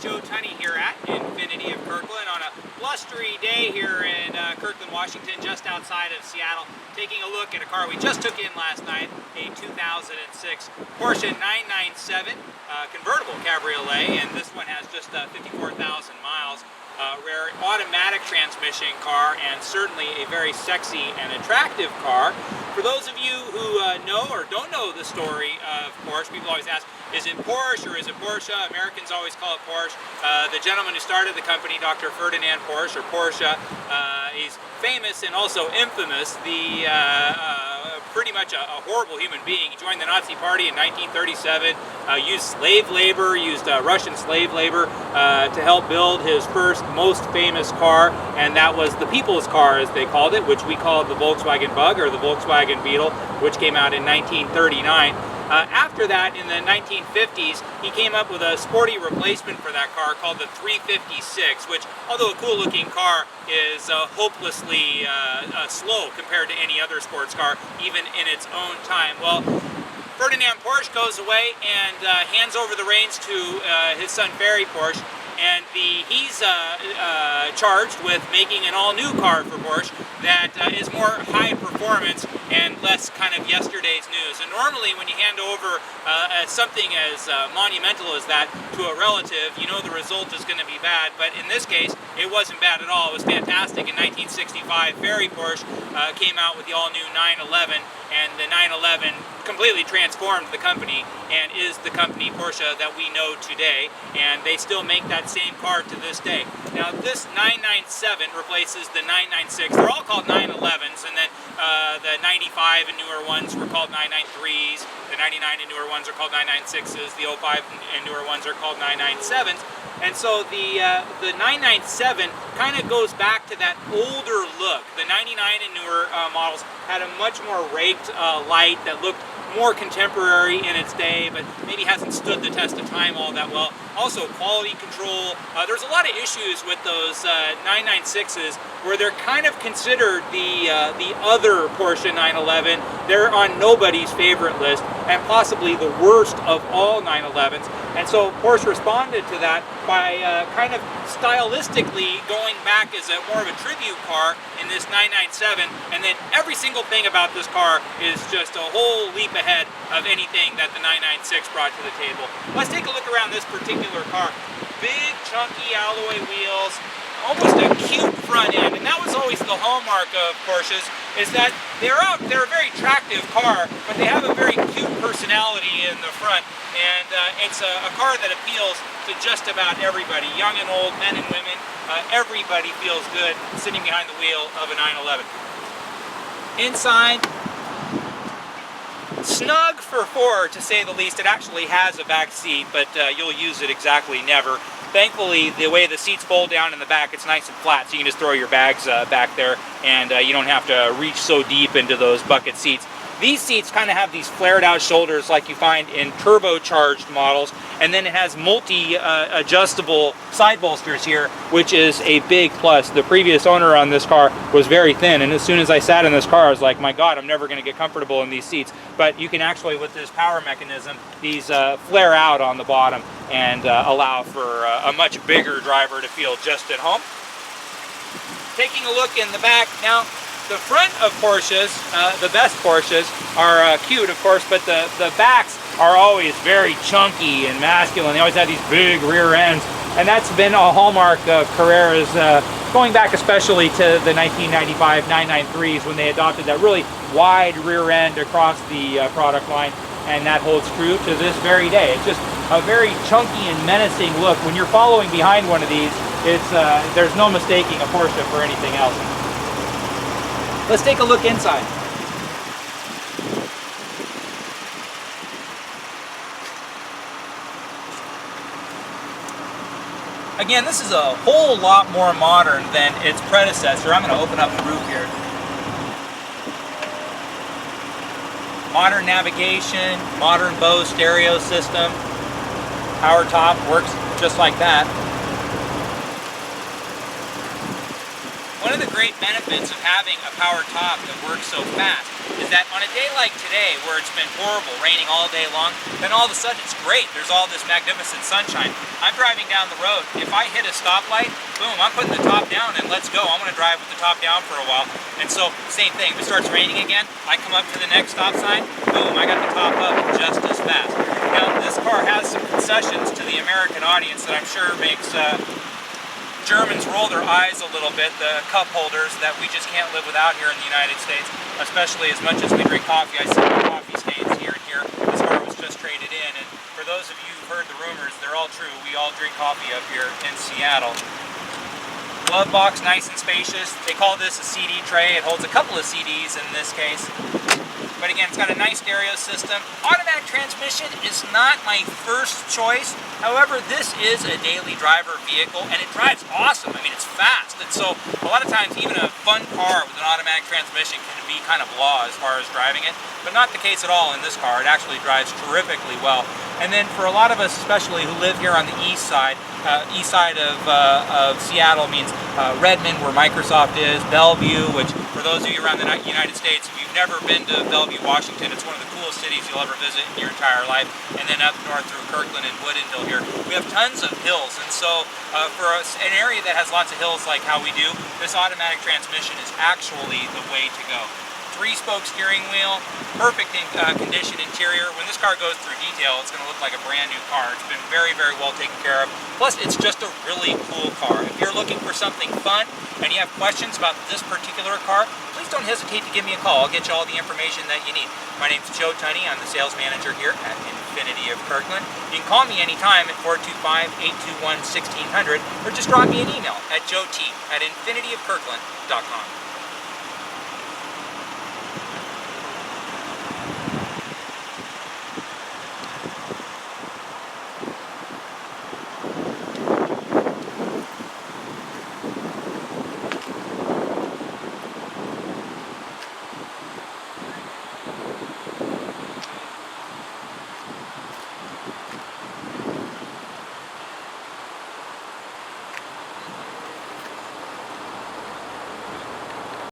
Joe Tunney here at Infinity of Kirkland on a blustery day here in Kirkland, Washington, just outside of Seattle, taking a look at a car we just took in last night, a 2006 Porsche 997 Convertible Cabriolet, and this one has just 54,000 miles. Rare automatic transmission car, and certainly a very sexy and attractive car. For those of you who know or don't know the story of Porsche, people always ask, is it Porsche or is it Porsche? Americans always call it Porsche. The gentleman who started the company, Dr. Ferdinand Porsche, or Porsche, he's famous and also infamous, pretty much a horrible human being. He joined the Nazi Party in 1937, used slave labor, used Russian slave labor to help build his first most famous car, and that was the people's car, as they called it, which we called the Volkswagen Bug or the Volkswagen Beetle, which came out in 1939. After that, in the 1950s, he came up with a sporty replacement for that car called the 356, which, although a cool-looking car, is hopelessly slow compared to any other sports car, even in its own time. Well, Ferdinand Porsche goes away and hands over the reins to his son Ferry Porsche, and he's charged with making an all-new car for Porsche that is more high performance and less kind of yesterday's news. And normally when you hand over something as monumental as that to a relative, you know the result is going to be bad, but in this case it wasn't bad at all. It was fantastic. In 1965, Ferry Porsche came out with the all-new 911, and the 911 completely transformed the company and is the company Porsche that we know today, and they still make that same car to this day. Now this 997 replaces the 996. They're all called 911s, and then the 95 and newer ones were called 993s, the 99 and newer ones are called 996s, the 05 and newer ones are called 997s. And so the 997 kind of goes back to that older look. The 99 and newer models had a much more raked light that looked more contemporary in its day, but maybe hasn't stood the test of time all that well. Also, quality control. There's a lot of issues with those 996s where they're kind of considered the other Porsche 911. They're on nobody's favorite list, and possibly the worst of all 911s. And so Porsche responded to that by kind of stylistically going back as more of a tribute car in this 997, and then every single thing about this car is just a whole leap ahead of anything that the 996 brought to the table. Let's take a look around this particular car. Big, chunky alloy wheels, almost a cute front end, and that was always the hallmark of Porsches, is that they're a very attractive car, but they have a very cute personality in the front, and it's a car that appeals to just about everybody, young and old, men and women. Everybody feels good sitting behind the wheel of a 911. Inside, snug for four, to say the least. It actually has a back seat, but you'll use it exactly never. Thankfully, the way the seats fold down in the back, it's nice and flat, so you can just throw your bags back there, and you don't have to reach so deep into those bucket seats. These seats kind of have these flared out shoulders like you find in turbocharged models, and then it has multi-adjustable side bolsters here, which is a big plus. The previous owner on this car was very thin, and as soon as I sat in this car, I was like, my God, I'm never going to get comfortable in these seats. But you can actually, with this power mechanism, these flare out on the bottom and allow for a much bigger driver to feel just at home. Taking a look in the back now. The front of Porsches, the best Porsches, are cute, of course, but the backs are always very chunky and masculine. They always have these big rear ends, and that's been a hallmark of Carreras, going back especially to the 1995 993s when they adopted that really wide rear end across the product line, and that holds true to this very day. It's just a very chunky and menacing look. When you're following behind one of these, there's no mistaking a Porsche for anything else. Let's take a look inside. Again, this is a whole lot more modern than its predecessor. I'm going to open up the roof here. Modern navigation, modern Bose stereo system. Power top works just like that. One of the great benefits of having a power top that works so fast is that on a day like today, where it's been horrible, raining all day long, then all of a sudden it's great. There's all this magnificent sunshine. I'm driving down the road. If I hit a stoplight, boom, I'm putting the top down and let's go. I'm gonna drive with the top down for a while. And so, same thing, if it starts raining again, I come up to the next stop sign, boom, I got the top up just as fast. Now, this car has some concessions to the American audience that I'm sure makes Germans roll their eyes a little bit, the cup holders that we just can't live without here in the United States, especially as much as we drink coffee. I see coffee stains here and here. This car was just traded in, and for those of you who've heard the rumors, they're all true. We all drink coffee up here in Seattle. Glove box, nice and spacious. They call this a CD tray. It holds a couple of CDs in this case. But again, it's got a nice stereo system. Automatic transmission is not my first choice. However, this is a daily driver vehicle and it drives awesome. I mean, it's fast. And so a lot of times even a fun car with an automatic transmission can be kind of blah as far as driving it. But not the case at all in this car. It actually drives terrifically well. And then for a lot of us, especially who live here on the east side of Seattle means Redmond, where Microsoft is, Bellevue, which for those of you around the United States, if you've never been to Bellevue, Washington, it's one of the coolest cities you'll ever visit in your entire life. And then up north through Kirkland and Woodinville here, we have tons of hills. And so for an area that has lots of hills like how we do, this automatic transmission is actually the way to go. 3-spoke steering wheel, perfect in condition interior. When this car goes through detail, it's going to look like a brand new car. It's been very, very well taken care of. Plus, it's just a really cool car. If you're looking for something fun and you have questions about this particular car, please don't hesitate to give me a call. I'll get you all the information that you need. My name's Joe Tunney. I'm the sales manager here at Infiniti of Kirkland. You can call me anytime at 425-821-1600 or just drop me an email at joet@infinitiofkirkland.com.